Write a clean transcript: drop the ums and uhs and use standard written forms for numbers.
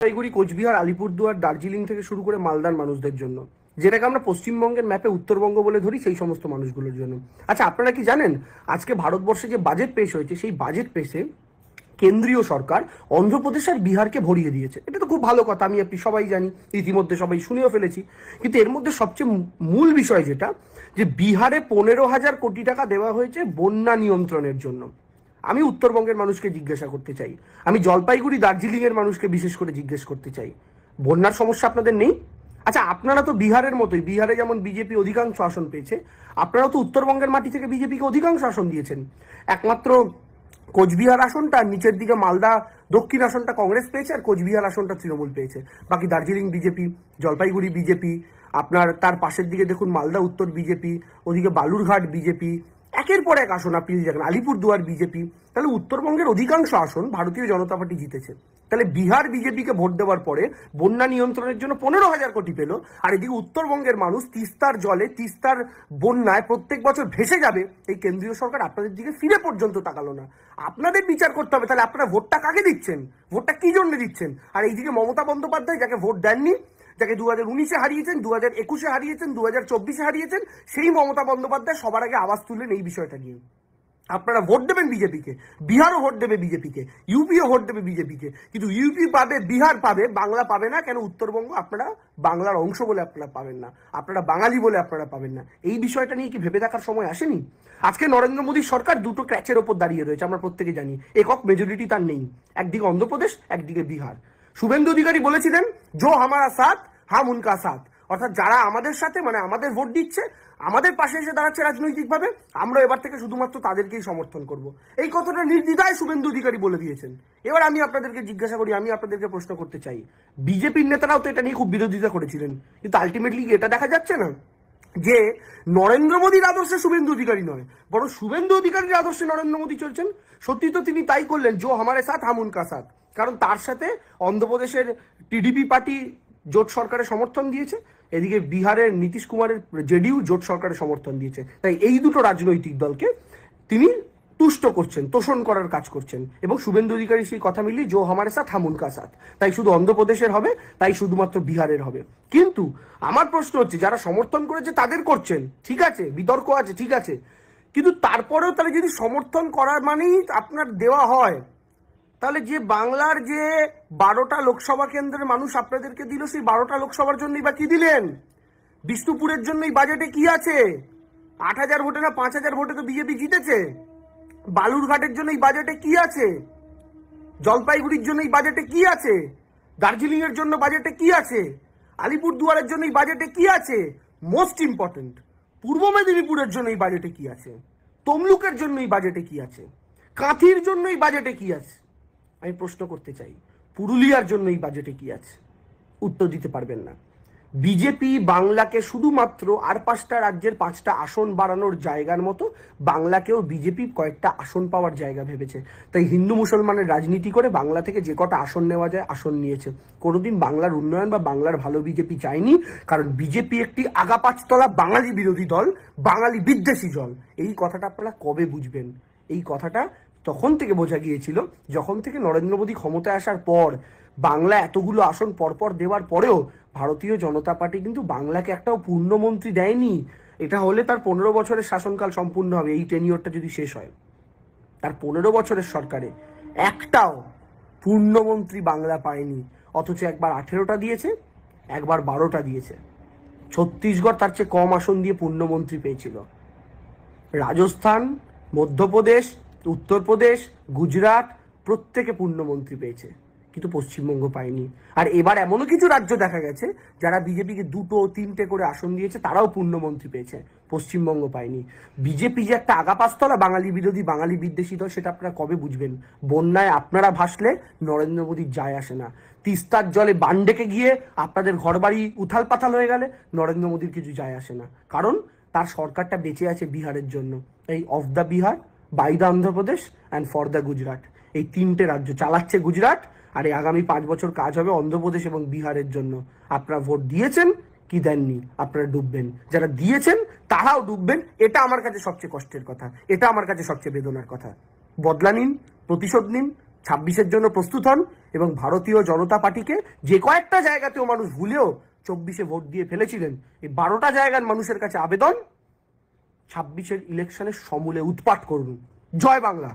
জলপাইগুড়ি, কোচবিহার, আলিপুরদুয়ার, দার্জিলিং থেকে শুরু করে মালদার মানুষদের জন্য, যেটাকে আমরা পশ্চিমবঙ্গের ম্যাপে উত্তরবঙ্গ বলে ধরি, সেই সমস্ত মানুষগুলোর জন্য। আচ্ছা, আপনারা কি জানেন আজকে ভারতবর্ষে যে বাজেট পেশ হয়েছে, সেই বাজেট পেশে কেন্দ্রীয় সরকার অন্ধ্রপ্রদেশ আর বিহারকে ভরিয়ে দিয়েছে? এটা তো খুব ভালো কথা, আমি আপনি সবাই জানি, ইতিমধ্যে সবাই শুনেও ফেলেছি। কিন্তু এর মধ্যে সবচেয়ে মূল বিষয় যেটা, যে বিহারে 15,000 কোটি টাকা দেওয়া হয়েছে বন্যা নিয়ন্ত্রণের জন্য। আমি উত্তরবঙ্গের মানুষকে জিজ্ঞাসা করতে চাই, আমি জলপাইগুড়ি দার্জিলিং এর মানুষকে বিশেষ করে জিজ্ঞেস করতে চাই, বন্যার সমস্যা আপনাদের নেই? আচ্ছা, আপনারা তো বিহারের মতোই, বিহারে যেমন বিজেপি অধিকাংশ আসন পেয়েছে, আপনারাও তো উত্তরবঙ্গের মাটি থেকে বিজেপিকে অধিকাংশ আসন দিয়েছেন। একমাত্র কোচবিহার আসনটা, নিচের দিকে মালদা দক্ষিণ আসনটা কংগ্রেস পেয়েছে, আর কোচবিহার আসনটা তৃণমূল পেয়েছে। বাকি দার্জিলিং বিজেপি, জলপাইগুড়ি বিজেপি, আপনার তার পাশের দিকে দেখুন মালদা উত্তর বিজেপি, ওদিকে বালুরঘাট বিজেপি, একের পর এক আসন আপনি দেখেন, আলিপুরদুয়ার বিজেপি। তাহলে উত্তরবঙ্গের অধিকাংশ আসন ভারতীয় জনতা পার্টি জিতেছে। তাহলে বিহার বিজেপিকে ভোট দেওয়ার পরে বন্যা নিয়ন্ত্রণের জন্য 15,000 কোটি পেল, আর এদিকে উত্তরবঙ্গের মানুষ তিস্তার জলে, তিস্তার বন্যায় প্রত্যেক বছর ভেসে যাবে, এই কেন্দ্রীয় সরকার আপনাদের দিকে ফিরে পর্যন্ত তাকালো না। আপনাদের বিচার করতে হবে, তাহলে আপনারা ভোটটা কাকে দিচ্ছেন, ভোটটা কি জন্য দিচ্ছেন? আর এইদিকে মমতা বন্দ্যোপাধ্যায়, যাকে ভোট দেননি, যাকে 2019-এ হারিয়েছেন, 2021-এ হারিয়েছেন, 2024-এ হারিয়েছেন, সেই মমতা বন্দ্যোপাধ্যায় সবার আগে আওয়াজ তুললেন এই বিষয়টা নিয়ে। আপনারা ভোট দেবেন বিজেপিকে, বিহারও ভোট দেবে বিজেপিকে, ইউপিও ভোট দেবে বিজেপিকে, কিন্তু ইউপি পাবে, বিহার পাবে, বাংলা পাবে না। কেন? উত্তরবঙ্গ আপনারা বাংলার অংশ বলে আপনারা পাবেন না, আপনারা বাঙালি বলে আপনারা পাবেন না। এই বিষয়টা নিয়ে কি ভেবে দেখার সময় আসেনি? আজকে নরেন্দ্র মোদীর সরকার দুটো ক্র্যাচের ওপর দাঁড়িয়ে রয়েছে, আমরা প্রত্যেকে জানি। একক মেজরিটি তার নেই, একদিকে অন্ধ্রপ্রদেশ, একদিকে বিহার। শুভেন্দু অধিকারী বলেছিলেন, জো হামারা সাথ হাম উনকা সাথ, অর্থাৎ যারা আমাদের সাথে, মানে আমাদের ভোট দিচ্ছে, আমাদের পাশে এসে দাঁড়াচ্ছে রাজনৈতিকভাবে, আমরা এবার থেকে শুধুমাত্র তাদেরকেই সমর্থন করব। এই কথাটা নির্দ্বিধায় শুভেন্দু অধিকারী বলে দিয়েছেন। এবার আমি আপনাদেরকে জিজ্ঞাসা করি, আমি আপনাদেরকে প্রশ্ন করতে চাই, বিজেপির নেতারাও তো এটা নিয়ে খুব বিরোধিতা করেছিলেন, কিন্তু আলটিমেটলি এটা দেখা যাচ্ছে না যে নরেন্দ্র মোদীর আদর্শে শুভেন্দু অধিকারী নয়, বরং শুভেন্দু অধিকারীর আদর্শে নরেন্দ্র মোদী চলছেন। সত্যি তো তিনি তাই করলেন, জো হামারে সাথ হাম উনকা সাথ। কারণ তার সাথে অন্ধ্রপ্রদেশের টিডিপি পার্টি জোট সরকারের সমর্থন দিয়েছে, এদিকে বিহারের নীতিশ কুমারের জেডিইউ জোট সরকারের সমর্থন দিয়েছে। তাই এই দুটো রাজনৈতিক দলকে তিনি তুষ্ট করছেন, তোষণ করার কাজ করছেন। এবং শুভেন্দু অধিকারী সেই কথা মিলিয়ে জো হামারে সাথ হাম উনকা সাথ, তাই শুধু অন্ধ্রপ্রদেশের হবে, তাই শুধুমাত্র বিহারের হবে। কিন্তু আমার প্রশ্ন হচ্ছে, যারা সমর্থন করেছে তাদের করছেন, ঠিক আছে, বিতর্ক আছে, ঠিক আছে, কিন্তু তারপরেও তাহলে যদি সমর্থন করার মানেই আপনার দেওয়া হয়, তাহলে যে বাংলার যে 12টা লোকসভা কেন্দ্রের মানুষ আপনাদেরকে দিল, সেই 12টা লোকসভার জন্যই বা কি দিলেন? বিষ্ণুপুরের জন্যই বাজেটে কি আছে? 8,000 ভোটে না 5,000 ভোটে তো বিজেপি জিতেছে। বালুরঘাটের জন্য এই বাজেটে কি আছে? জলপাইগুড়ির জন্য এই বাজেটে কি আছে? দার্জিলিং এর জন্য বাজেটে কি আছে? আলিপুরদুয়ারের জন্য এই বাজেটে কি আছে? মোস্ট ইম্পর্টেন্ট, পূর্ব মেদিনীপুরের জন্য এই বাজেটে কি আছে? তমলুকের জন্য এই বাজেটে কি আছে? কাঁথির জন্য এই বাজেটে কি আছে? আমি প্রশ্ন করতে চাই, পুরুলিয়ার জন্য এই বাজেটে কি আছে? উত্তর দিতে পারবেন না। বিজেপি বাংলাকে শুধুমাত্র আর 5টা রাজ্যের 5টা আসন বাড়ানোর জায়গার মতো বাংলাকেও বিজেপি কয়েকটা আসন পাওয়ার জায়গা ভেবেছে। তাই হিন্দু মুসলমানের রাজনীতি করে বাংলা থেকে যে কটা আসন নেওয়া যায় আসন নিয়েছে। কোনোদিন বাংলার উন্নয়ন বা বাংলার ভালো বিজেপি চায়নি, কারণ বিজেপি একটি আগা 5তলা বাঙালি বিরোধী দল, বাঙালি বিদ্বেষী দল। এই কথাটা আপনারা কবে বুঝবেন? এই কথাটা তখন থেকে বোঝা গিয়েছিল যখন থেকে নরেন্দ্র মোদী ক্ষমতায় আসার পর বাংলা এতগুলো আসন পরপর দেওয়ার পরেও ভারতীয় জনতা পার্টি কিন্তু বাংলাকে একটাও পূর্ণমন্ত্রী দেয়নি। এটা হলে তার 15 বছরের শাসনকাল সম্পূর্ণ হবে, এই টেনিওরটা যদি শেষ হয়। তার 15 বছরের সরকারে একটাও পূর্ণমন্ত্রী বাংলা পায়নি। অথচ একবার 18টা দিয়েছে, একবার 12টা দিয়েছে। ছত্তিশগড় তার চেয়ে কম আসন দিয়ে পূর্ণমন্ত্রী পেয়েছিল। রাজস্থান, মধ্যপ্রদেশ, উত্তরপ্রদেশ, গুজরাট প্রত্যেকে পূর্ণমন্ত্রী পেয়েছে, কিন্তু পশ্চিমবঙ্গ পায়নি। আর এবার এমনও কিছু রাজ্য দেখা গেছে যারা বিজেপিকে 2টো 3টে করে আসন দিয়েছে, তারাও পূর্ণমন্ত্রী পেয়েছে, পশ্চিমবঙ্গ পায়নি। বিজেপি যে একটা আগা 5তলা বাঙালি বিরোধী, বাঙালি বিদ্বেষী দল, সেটা আপনারা কবে বুঝবেন? বন্যায় আপনারা ভাসলে নরেন্দ্র মোদীর যায় আসে না। তিস্তার জলে বান ডেকে গিয়ে আপনাদের ঘরবাড়ি উথাল পাথাল হয়ে গেলে নরেন্দ্র মোদীর কিছু যায় আসে না, কারণ তার সরকারটা বেঁচে আছে বিহারের জন্য। এই of the Bihar, by the Andhra Pradesh and for the Gujarat, এই 3টে রাজ্য চালাচ্ছে গুজরাট। আর এই আগামী 5 বছর কাজ হবে অন্ধ্রপ্রদেশ এবং বিহারের জন্য। আপনারা ভোট দিয়েছেন কি দেননি, আপনারা ডুববেন। যারা দিয়েছেন তারাও ডুববেন। এটা আমার কাছে সবচেয়ে কষ্টের কথা, এটা আমার কাছে সবচেয়ে বেদনার কথা। বদলা নিন, প্রতিশোধ নিন, ছাব্বিশের জন্য প্রস্তুত হন এবং ভারতীয় জনতা পার্টিকে যে কয়েকটা জায়গাতেও মানুষ ভুলেও 24-এ ভোট দিয়ে ফেলেছিলেন, এই 12টা জায়গার মানুষের কাছে আবেদন, 26-এর ইলেকশনে সমূলে উৎপাত করুন। জয় বাংলা।